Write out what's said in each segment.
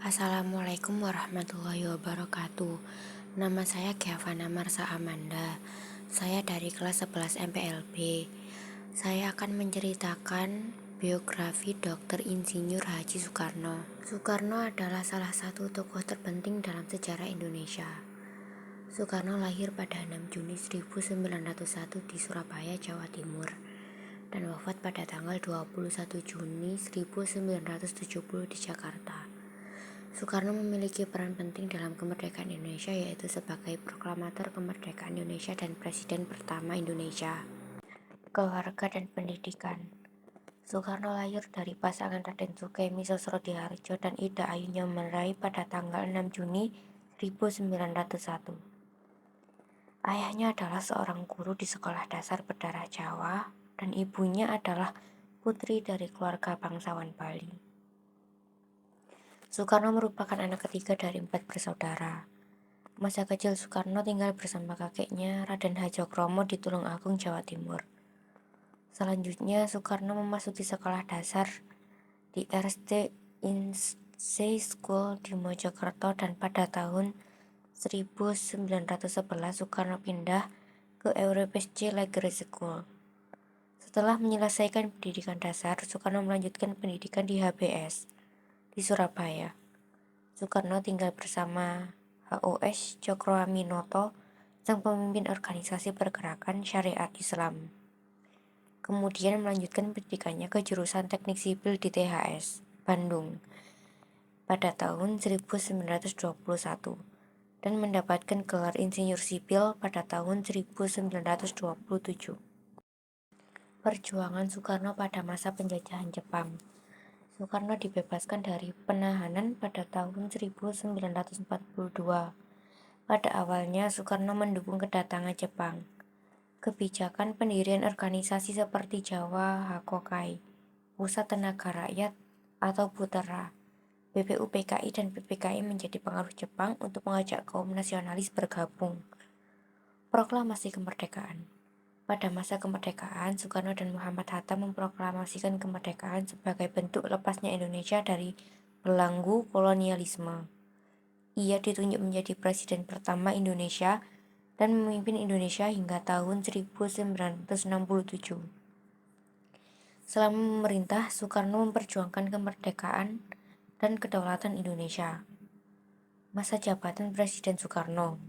Assalamualaikum warahmatullahi wabarakatuh. Nama saya Giavana Marsa Amanda. Saya dari kelas 11 MPLB. Saya akan menceritakan biografi Dr. Insinyur Haji Soekarno. Soekarno adalah salah satu tokoh terpenting dalam sejarah Indonesia. Soekarno lahir pada 6 Juni 1901 di Surabaya, Jawa Timur, dan wafat pada tanggal 21 Juni 1970 di Jakarta. Soekarno memiliki peran penting dalam kemerdekaan Indonesia, yaitu sebagai proklamator kemerdekaan Indonesia dan Presiden pertama Indonesia. Keluarga dan pendidikan. Soekarno lahir dari pasangan Raden Sukemi Sosrodihardjo dan Ida Ayu Nyomerai pada tanggal 6 Juni 1901. Ayahnya adalah seorang guru di sekolah dasar berdarah Jawa dan ibunya adalah putri dari keluarga bangsawan Bali. Soekarno merupakan anak ketiga dari 4 bersaudara. Masa kecil Soekarno tinggal bersama kakeknya Raden Hadjokromo di Tulungagung, Jawa Timur. Selanjutnya Soekarno memasuki sekolah dasar di RSD Insee School di Mojokerto, dan pada tahun 1911 Soekarno pindah ke Europese Lager School. Setelah menyelesaikan pendidikan dasar, Soekarno melanjutkan pendidikan di HBS di Surabaya. Soekarno tinggal bersama HOS Cokroaminoto, sang pemimpin organisasi pergerakan syariat Islam. Kemudian melanjutkan pendidikannya ke jurusan Teknik Sipil di THS, Bandung, pada tahun 1921 dan mendapatkan gelar Insinyur Sipil pada tahun 1927. Perjuangan Soekarno pada masa penjajahan Jepang. Soekarno dibebaskan dari penahanan pada tahun 1942. Pada awalnya, Soekarno mendukung kedatangan Jepang. Kebijakan pendirian organisasi seperti Jawa Hakokai, Pusat Tenaga Rakyat atau Butera, BPUPKI dan PPKI menjadi pengaruh Jepang untuk mengajak kaum nasionalis bergabung. Proklamasi kemerdekaan. Pada masa kemerdekaan, Soekarno dan Muhammad Hatta memproklamasikan kemerdekaan sebagai bentuk lepasnya Indonesia dari belenggu kolonialisme. Ia ditunjuk menjadi presiden pertama Indonesia dan memimpin Indonesia hingga tahun 1967. Selama memerintah, Soekarno memperjuangkan kemerdekaan dan kedaulatan Indonesia. Masa jabatan Presiden Soekarno.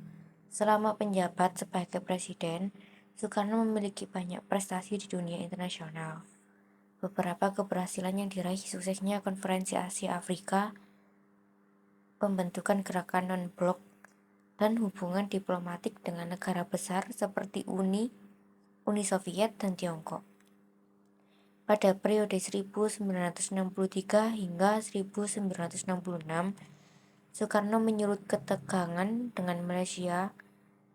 Selama penjabat sebagai presiden, Soekarno memiliki banyak prestasi di dunia internasional. Beberapa keberhasilan yang diraih suksesnya Konferensi Asia Afrika, pembentukan gerakan non-blok, dan hubungan diplomatik dengan negara besar seperti Uni Soviet dan Tiongkok. Pada periode 1963 hingga 1966, Soekarno menyulut ketegangan dengan Malaysia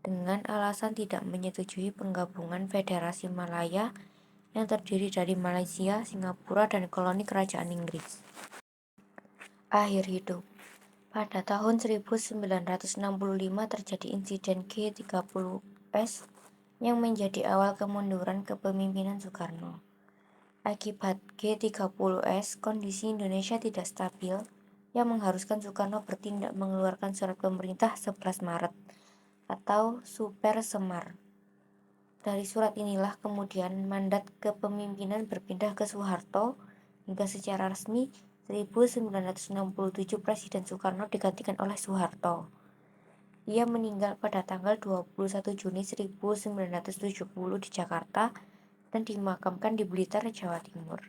dengan alasan tidak menyetujui penggabungan Federasi Malaya yang terdiri dari Malaysia, Singapura, dan koloni kerajaan Inggris. Akhir hidup. Pada tahun 1965 terjadi insiden G30S yang menjadi awal kemunduran kepemimpinan Soekarno. Akibat G30S, kondisi Indonesia tidak stabil yang mengharuskan Soekarno bertindak mengeluarkan surat pemerintah 11 Maret atau Super Semar. Dari surat inilah kemudian mandat kepemimpinan berpindah ke Soeharto hingga secara resmi 1967 Presiden Soekarno digantikan oleh Soeharto. Ia meninggal pada tanggal 21 Juni 1970 di Jakarta dan dimakamkan di Blitar, Jawa Timur.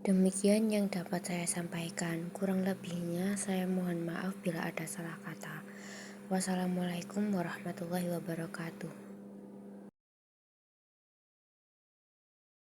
Demikian yang dapat saya sampaikan. Kurang lebihnya saya mohon maaf bila ada salah kata. Wassalamualaikum warahmatullahi wabarakatuh.